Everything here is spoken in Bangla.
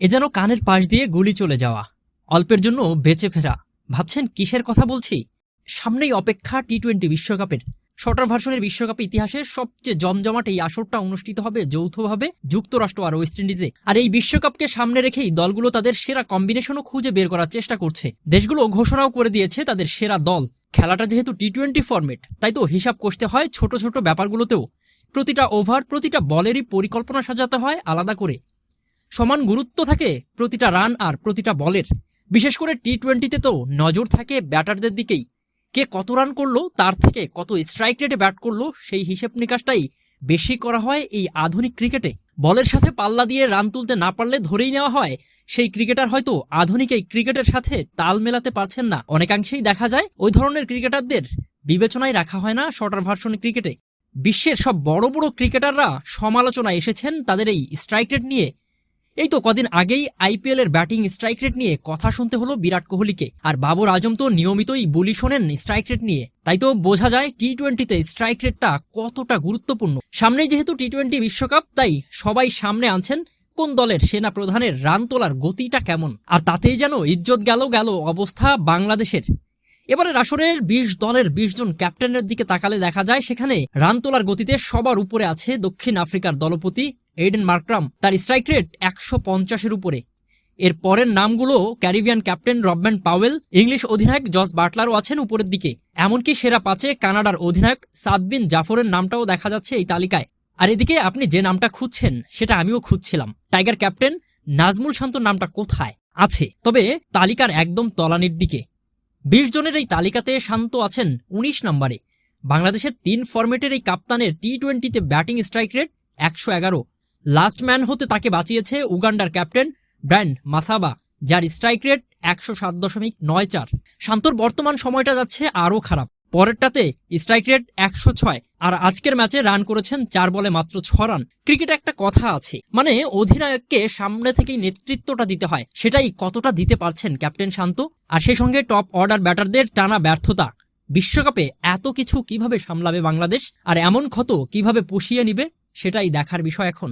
এ যেন কানের পাশ দিয়ে গুলি চলে যাওয়া, অল্পের জন্য বেঁচে ফেরা। ভাবছেন কিসের কথা বলছি? সামনেই অপেক্ষা টি-20 বিশ্বকাপের। শটার ভার্সনের বিশ্বকাপে ইতিহাসের সবচেয়ে জমজমাট এই আসরটা অনুষ্ঠিত হবে যৌথভাবে যুক্তরাষ্ট্র আর ওয়েস্ট ইন্ডিজে। আর এই বিশ্বকাপকে সামনে রেখেই দলগুলো তাদের সেরা কম্বিনেশনও খুঁজে বের করার চেষ্টা করছে। দেশগুলো ঘোষণাও করে দিয়েছে তাদের সেরা দল। খেলাটা যেহেতু টি-20 ফরম্যাট, তাই তো হিসাব কষতে হয় ছোট ছোট ব্যাপারগুলোতেও। প্রতিটা ওভার, প্রতিটা বলেরই পরিকল্পনা সাজাতে হয় আলাদা করে। সমান গুরুত্ব থাকে প্রতিটা রান আর প্রতিটা বলের। বিশেষ করে টি-20তে তো নজর থাকে ব্যাটারদের দিকেই। কে কত রান করলো, তার থেকে কত স্ট্রাইক রেটে ব্যাট করলো, সেই হিসেব নিকাশটাই বেশি করা হয় এই আধুনিক ক্রিকেটে। বলের সাথে পাল্লা দিয়ে রান তুলতে না পারলে ধরেই নেওয়া হয় সেই ক্রিকেটার হয়তো আধুনিক এই ক্রিকেটের সাথে তাল মেলাতে পারছেন না। অনেকাংশেই দেখা যায় ওই ধরনের ক্রিকেটারদের বিবেচনায় রাখা হয় না শর্টার ভার্সন ক্রিকেটে। বিশ্বের সব বড় বড় ক্রিকেটাররা সমালোচনায় এসেছেন তাদের এই স্ট্রাইক রেট নিয়ে। এই তো কদিন আগেই আইপিএল এর ব্যাটিং স্ট্রাইক রেট নিয়ে কথা শুনতে হলো বিরাট কোহলিকে। আর বাবর আজম তো নিয়মিতই বুলি শোনেন স্ট্রাইক রেট নিয়ে। তাই তো বোঝা যায় টি-20তে স্ট্রাইক রেটটা কতটা গুরুত্বপূর্ণ। সামনেই যেহেতু টি-20 বিশ্বকাপ, তাই সবাই সামনে আনছেন কোন দলের সেনা প্রধানের রান তোলার গতিটা কেমন। আর তাতেই যেন ইজ্জত গেল অবস্থা বাংলাদেশের। এবারের আসরের 20 দলের 20 জন ক্যাপ্টেনের দিকে তাকালে দেখা যায় সেখানে রান তোলার গতিতে সবার উপরে আছে দক্ষিণ আফ্রিকার দলপতি এইডেন মার্করাম। তার স্ট্রাইক রেট 150-এর উপরে। এর পরের নামগুলো Caribbean captain Rovman Powell, English অধিনায়ক জস বাটলারও আছেন উপরের দিকে। এমনকি সেরা 5-এ কানাডার অধিনায়ক সাদ বিন জাফরের নামটাও দেখা যাচ্ছে এই তালিকায়। আর এদিকে আপনি যে নামটা খুঁজছেন সেটা আমিও খুঁজছিলাম। টাইগার ক্যাপ্টেন নাজমুল শান্তর নামটা কোথায় আছে? তবে তালিকার একদম তলানির দিকে। 20 জনের এই তালিকাতে শান্ত আছেন 19 নম্বরে। বাংলাদেশের 3 ফরম্যাটের এই কাপ্তানের টি-20তে batting strike rate 111। Last man হতে তাকে বাঁচিয়েছে উগান্ডার ক্যাপ্টেন ব্র্যান্ড মাসাবা, যার স্ট্রাইক রেট 107.94। শান্তর বর্তমান সময়টা যাচ্ছে আরও খারাপ। পরেরটাতে স্ট্রাইক রেট 106, আর আজকের ম্যাচে রান করেছেন 4 বলে মাত্র 6 রান। ক্রিকেটে একটা কথা আছে, মানে অধিনায়ককে সামনে থেকেই নেতৃত্বটা দিতে হয়। সেটাই কতটা দিতে পারছেন ক্যাপ্টেন শান্ত। আর সেই সঙ্গে টপ অর্ডার ব্যাটারদের টানা ব্যর্থতা। বিশ্বকাপে এত কিছু কিভাবে সামলাবে বাংলাদেশ, আর এমন ক্ষত কিভাবে পুষিয়ে নিবে, সেটাই দেখার বিষয় এখন।